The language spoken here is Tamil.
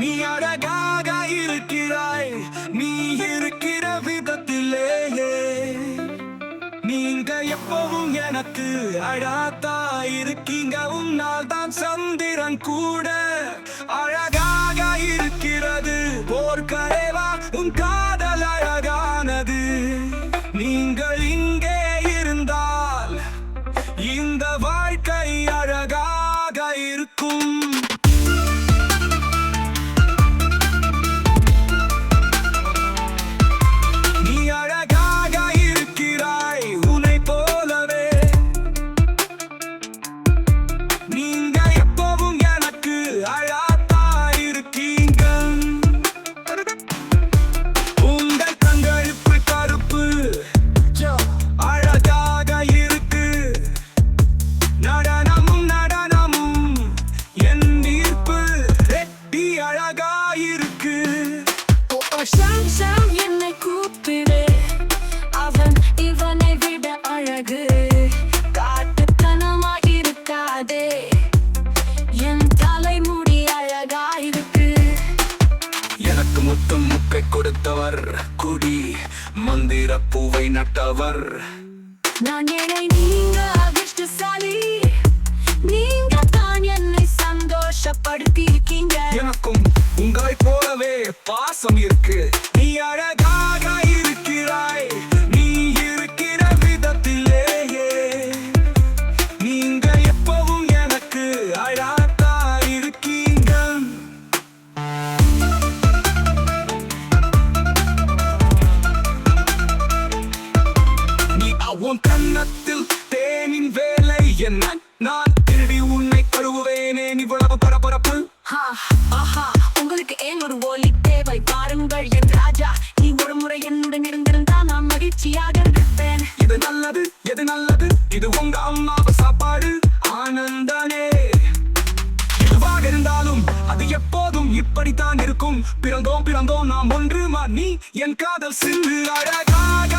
நீ அழகாக இருக்கிறாய், நீ இருக்கிற விதத்திலேயே. நீங்க எப்பவும் எனக்கு அழகா இருக்கீங்க. உன்னால் தான் சந்திரன் கூட அழகாக இருக்கிறது. போர்க்கரைவா உன் காதல் அழகானது. நீங்கள் இங்கே இருந்தால் இந்த வாழ்க்கை அழகாக இருக்கும். நீ அழகாக இருக்கிறாய், உன்னை போலவே. நீங்க எப்பவும் எனக்கு அழகா இருக்கீங்க. உங்கள் கண்களுக்கு கருப்பு அழகாக இருக்கு. நடனமும் நடனமும் என் ஈர்ப்பு ரெட்டி அழகா இருக்கு. சாம் சாம் என்னை கூப்பிடு, அவன் இவனை விட அழகு. காட்டுத்தனமா இருக்காதே, என் தலைமுடி அழகா இருக்கு. எனக்கு முத்தும் முக்கை கொடுத்தவர், குடி மந்திர பூவை நட்டவர். நான் ஏழை, நீங்க அதிர்ஷ்டசாலி. நீங்க தான் என்னை சந்தோஷப்படுத்தியிருக்கீங்க. எனக்கும் உங்களை போலவே பாசம் இருக்கு. நீ அழகாக இருக்கிறாய், நீ இருக்கிற விதத்திலேயே. நீங்க எப்பவும் எனக்கு அழகா இருக்கீங்க. நீ உன் கன்னத்தில் தேனின் வேலை என்ன? நான் திருடி உன்னை கழுவுவேனே. நீ இவ்வளவு பரபரப்பு. ஆஹா, உங்களுக்கு ஏன் ஒரு ஒலி தேவை? பாருங்கள் என் ராஜா, நீ ஒரு முறை என்னுடன் இருந்திருந்தால் நான் மகிழ்ச்சியாக இருப்பேன். இது நல்லது, எது நல்லது? இது உங்க அம்மா சாப்பாடு ஆனந்தனே. எதுவாக இருந்தாலும் அது எப்போதும் இப்படித்தான் இருக்கும். பிறந்தோம் நாம் ஒன்று. நீ என் காதல் சிந்து அழகாக